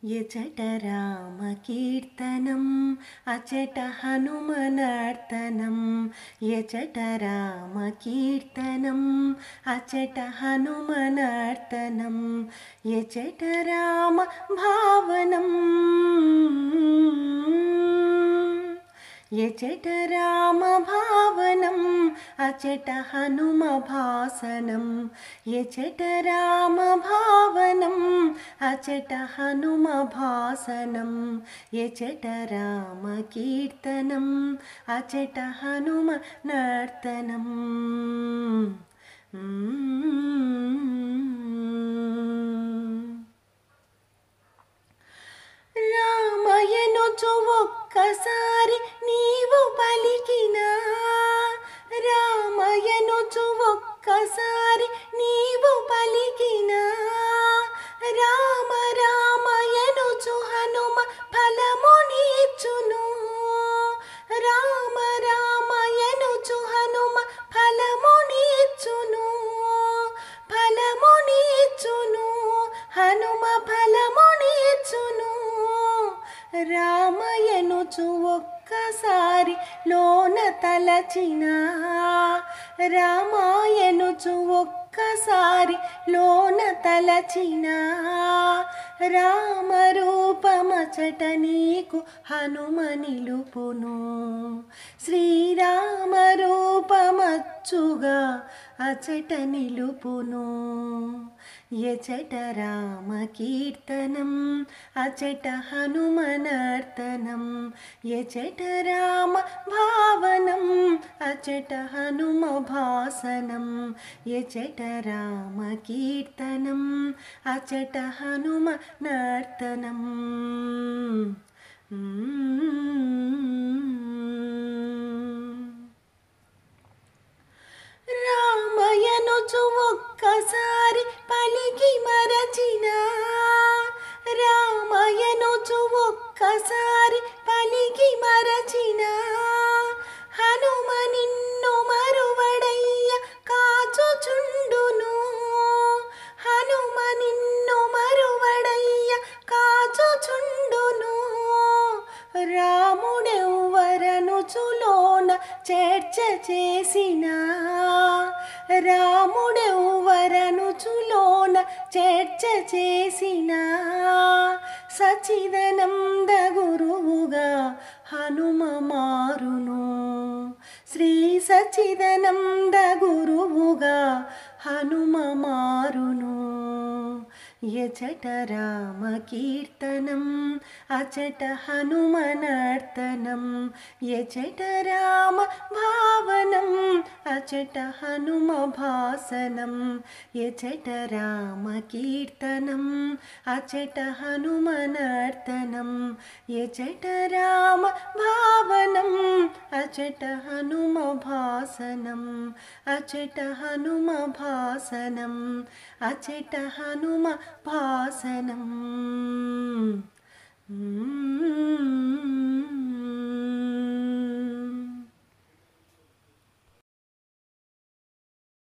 ఎచట రామ కీర్తనం అచట హనుమనర్తనం ఎచట రామ కీర్తనం అచట హనుమనర్తనం ఎచట రామ భావనం ఎచట రామ భావనం అచట హనుమ భాసనం ఎచట రామ భావనం అచట హనుమ భాసనం ఎచట రామ కీర్తనం అచట హనుమ నర్తనం రామయనుచు ఒక్కసారి నీవు పలికినా రామయనుచు ఒక్కసారి నీవు పలికినా రామ రామయనుచు హనుమ ఫలమునిచ్చును రామ రామయనుచు హనుమ ఫలమునిచ్చును ఫలమునిచ్చును హనుమ ఫలమునిచ్చును రామయనుచు ఒక్కసారి లోన తలచినా రామాయనుచు ఒక్కసారి లోన తలచినా రామరూపమచట నీకు హనుమ నిలుపును శ్రీరామ రూపమచ్చుగా అచట నిలుపును ఎచట రామ కీర్తనం అచట హనుమనర్తనం ఎచట రామ భావనం అచట హనుమ భాసనం ఎచట రామ కీర్తనం అచట హనుమ నర్తనం రామయనుచు ఒక్కసారి పలికి మరచినా రామయనుచు ఒక్కసారి పలికి మరచినా హనుమ నిన్ను మరువడయ్య కాచుచుండును హనుమ నిన్ను మరువడయ్య కాచుచుండును రాముడెవ్వరనుచులోన చర్చ చేసినా రాముడెవ్వరనుచులోన చర్చ చేసినా సచిదానంద గురువుగా హనుమ మారును శ్రీ సచిదానంద గురువుగా హనుమ మారును ఎచట రామ కీర్తనం అచట హనుమనర్తనం ఎచట రామ భావనం అచట హనుమ భాసనం ఎచట రామ కీర్తనం అచట హనుమనర్తనం ఎచట రామ భావనం అచట హనుమ భాసనం అచట హనుమ భాసనం అచట హనుమ భాసనం